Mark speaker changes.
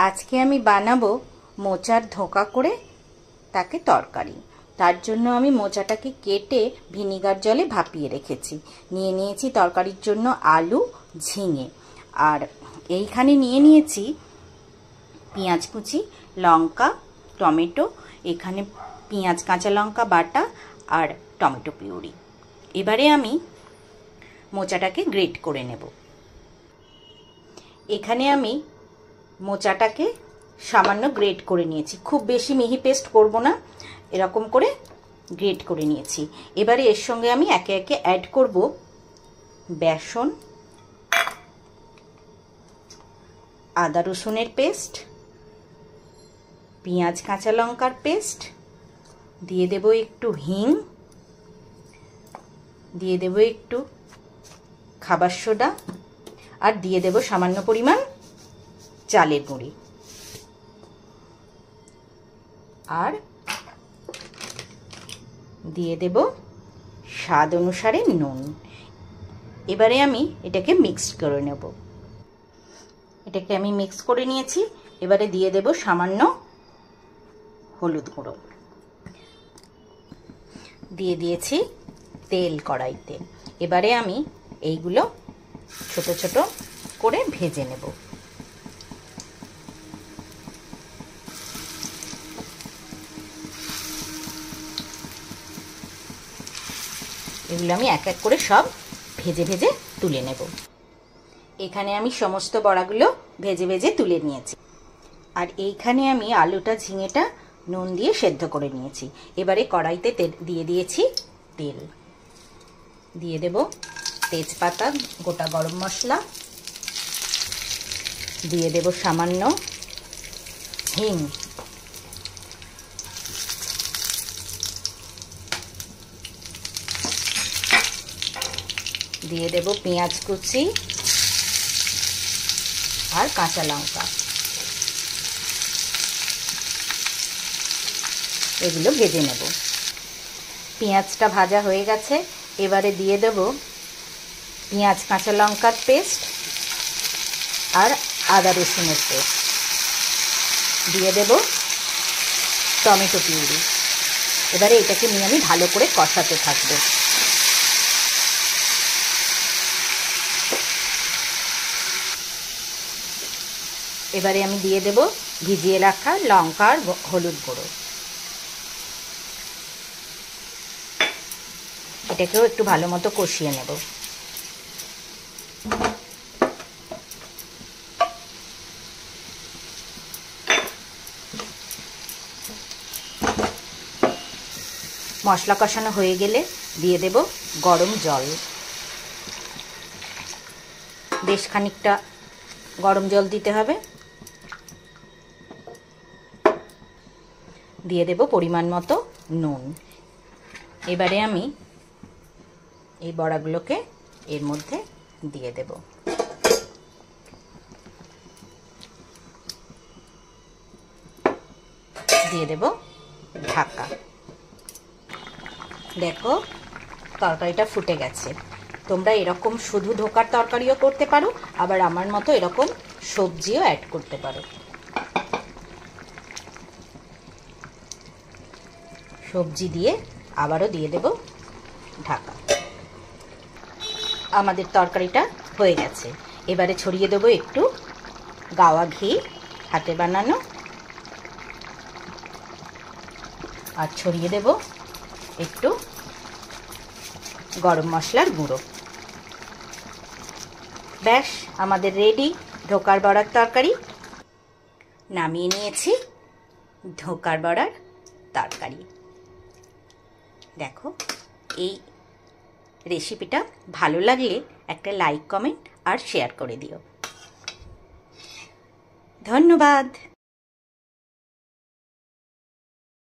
Speaker 1: আজকে আমি বানাবো মোচার ধোঁকা করে তাকে তরকারি। তার জন্য আমি মোচাটাকে কেটে ভিনিগার জলে ভাপিয়ে রেখেছি। নিয়ে নিয়েছি তরকারির জন্য আলু, ঝিঙে, আর এইখানে নিয়ে নিয়েছি পেঁয়াজ কুচি, লঙ্কা, টমেটো, এখানে পেঁয়াজ কাঁচা লঙ্কা বাটা আর টমেটো পিউরি। এবারে আমি মোচাটাকে গ্রেট করে নেব। এখানে আমি মোচাটাকে সামান্য গ্রেট করে নিয়েছি, খুব বেশি মিহি পেস্ট করব না, এরকম করে গ্রেট করে নিয়েছি। এবারে এর সঙ্গে আমি একে একে অ্যাড করব বেসন, আদা রসুনের পেস্ট, পেঁয়াজ কাঁচা লঙ্কার পেস্ট, দিয়ে দেব একটু হিং, দিয়ে দেব একটু খাবার সোডা, আর দিয়ে দেব সামান্য পরিমাণ চালের গুঁড়ি, আর দিয়ে দেব স্বাদ অনুসারে নুন। এবারে আমি এটাকে মিক্স করে নেব। এটাকে আমি মিক্স করে নিয়েছি। এবারে দিয়ে দেব সামান্য হলুদ গুঁড়ো, দিয়ে দিয়েছি তেল কড়াইতে। এবারে আমি এইগুলো ছোট ছোট করে ভেজে নেব। এগুলো আমি এক এক করে সব ভেজে ভেজে তুলে নেব। এখানে আমি সমস্ত বড়াগুলো ভেজে ভেজে তুলে নিয়েছি। আর এইখানে আমি আলুটা, ঝিঙেটা নুন দিয়ে সেদ্ধ করে নিয়েছি। এবারে কড়াইতে দিয়ে দিয়েছি তেল, দিয়ে দেব তেজপাতা, গোটা গরম মশলা, দিয়ে দেব সামান্য হিং, দিয়ে দেব পেঁয়াজ কুচি আর কাঁচা লঙ্কা। এগুলো ভেজে নেব। পেঁয়াজটা ভাজা হয়ে গেছে। এবারে দিয়ে দেব পেঁয়াজ কাঁচা লঙ্কার পেস্ট আর আদা রসুনের পেস্ট, দিয়ে দেব টমেটো পিউরি। এবারে এটাকে নিয়ে আমি ভালো করে কষাতে থাকবো। এবারে আমি দিয়ে দেব ভিজিয়ে রাখা লঙ্কা আর হলুদ গুঁড়ো। এটাকেও একটু ভালো মতো কষিয়ে নেব। মশলা কষানো হয়ে গেলে দিয়ে দেব গরম জল। বেশ খানিকটা গরম জল দিতে হবে। দিয়ে দেব পরিমাণ মতো নুন। এবারে আমি এই বড়াগুলোকে এর মধ্যে দিয়ে দেব। দিয়ে দেব ঢাকা। দেখো তরকারিটা ফুটে গেছে। তোমরা এরকম শুধু ধোকার তরকারিও করতে পারো, আবার আমার মতো এরকম সবজিও অ্যাড করতে পারো। সবজি দিয়ে আবারও দিয়ে দেব ঢাকা। আমাদের তরকারিটা হয়ে গেছে। এবারে ছড়িয়ে দেব একটু গাওয়া ঘি, হাতে বানানো, আর ছড়িয়ে দেব একটু গরম মশলার গুঁড়ো। ব্যাস আমাদের রেডি ধোকার বড়ার তরকারি। নামিয়ে নিয়েছি ধোকার বড়ার তরকারি। দেখো, এই রেসিপিটা ভালো লাগলে একটা লাইক, কমেন্ট আর শেয়ার করে দিও। ধন্যবাদ।